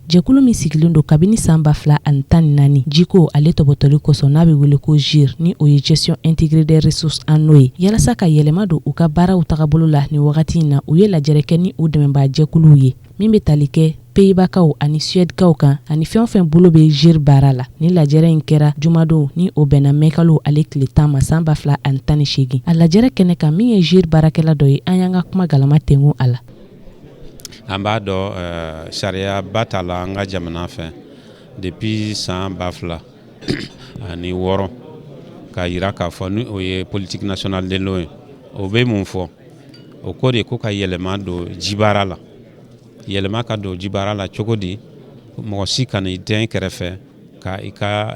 jɛkulu min sigilen don kabini san 2014 jiko ale tɔbɔtɔli kosɔn n'a bɛ wele ko GIRE ni o ye gestion intégrée des ressources en eau ye yalasa ka yɛlɛma don u ka baaraw tagabolo la ni wagati in na u ye lajɛrɛ kɛ ni u dɛmɛbaa jɛkuluw ye min bɛ tali kɛ Pays-Bas ani Suède-kaw kan ani fɛn o fɛn bolo bɛ GIRE baara la ni lajɛrɛ in kɛra jumadon ni o bɛnna mɛkalo ale tile 10 ma san 2018 a lajɛrɛ kɛnɛ kan min ye GIRE baarakɛla dɔ ye an y'an ka kuma galama tengu a la. An b'a dɔn sariya ba t'a la an ka jamana fɛ depuis san 2006 k'a yira k'a fɔ ni o ye politique nationale de l'eau ye o bɛ mun fɔ o ko de ko ka yɛlɛma don jibaara la yɛlɛma ka don jibaara la cogo di mɔgɔ si kana i den kɛrɛfɛ ka i ka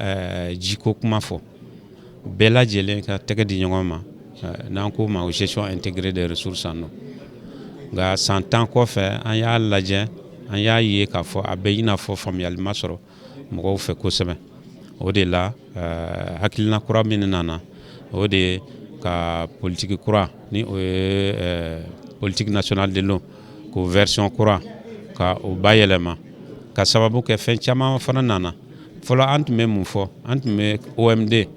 jiko kuma fɔ bɛɛ lajɛlen ka tɛgɛ di ɲɔgɔn ma n'an ko ma o gestion intégrée des ressources en eau nka san 10 kɔfɛ an y'a lajɛ an y'a ye k'a fɔ a bɛ i n'a fɔ faamuyali ma sɔrɔ mɔgɔw fɛ kosɛbɛ o de la hakilina kura min nana o de ka politique kura ni o ye politique nationale de l'eau ko version kura ka o bayɛlɛma ka sababu kɛ fɛn caman fana nana fɔlɔ an tun bɛ mun fɔ an tun bɛ OMD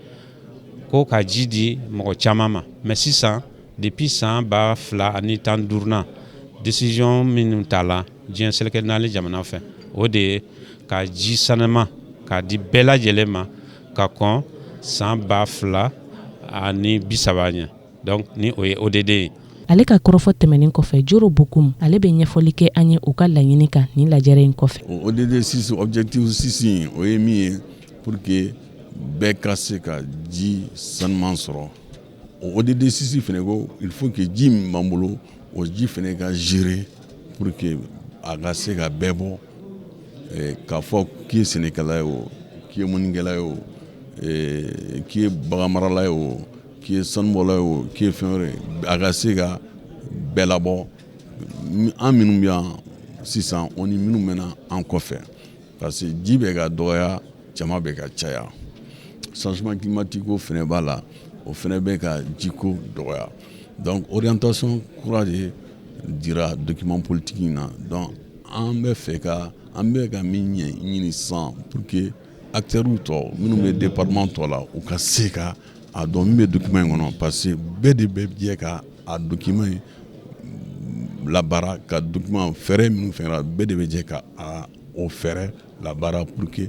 ko ka ji di mɔgɔ caman ma mais sisan depuis san 2015 décision minnu ta la diɲɛ seleke naani jamana fɛ o de ye ka ji sanema ka di bɛɛ lajɛlen ma ka kɔn san 2030 ɲɛ donc ni o ye ODD ye. Ale ka kɔrɔfɔ tɛmɛnen kɔfɛ Joro Bokum ale bɛ ɲɛfɔli kɛ an ye u ka laɲini kan ni lajɛrɛ in kɔfɛ. ODD 6 objectif 6 o ye min ye pour que bɛɛ ka se ka ji sanuman sɔrɔ. O ODD 6 fɛnɛ ko il faut que ji min b'an bolo o ji fɛnɛ ka gérer pour que a ka se ka bɛɛ bɔ k'a fɔ k'i ye sɛnɛkɛla ye o k'i ye mɔnikɛla ye o k'i ye baganmarala ye o k'i ye sanubɔla ye o k'i ye fɛn wɛrɛ a ka se ka bɛɛ labɔ an minnu bɛ yan sisan o ni minnu bɛ na an kɔfɛ parce que ji bɛ ka dɔgɔya jama bɛ ka caya changement climatique o fɛnɛ b'a la o fɛnɛ bɛ ka jiko dɔgɔya donc orientation kura de dira document politique in na donc an bɛ fɛ ka min ɲini sisan pour que acteurs tɔ minnu bɛ département tɔ la u ka se ka a dɔn min bɛ document in kɔnɔ parce que bɛɛ de bɛ jɛ ka a document in labaara ka document fɛɛrɛ minnu fɛnɛ bɛɛ de bɛ jɛ ka o fɛɛrɛ labaara pour que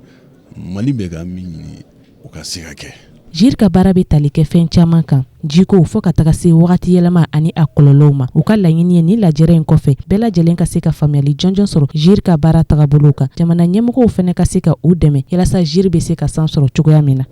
Mali bɛ ka min ɲini o ka se ka kɛ. GIRE ka baara bɛ tali kɛ fɛn caman kan jiko fo ka taga se wagati yɛlɛma ani a kɔlɔlɔw ma u ka laɲini ye ni lajɛrɛ in kɔfɛ bɛɛ lajɛlen ka se ka faamuyali jɔnjɔn sɔrɔ GIRE ka baara tagabolo kan jamana ɲɛmɔgɔw fɛnɛ ka se ka u dɛmɛ yalasa GIRE bɛ se ka san sɔrɔ cogoya min na.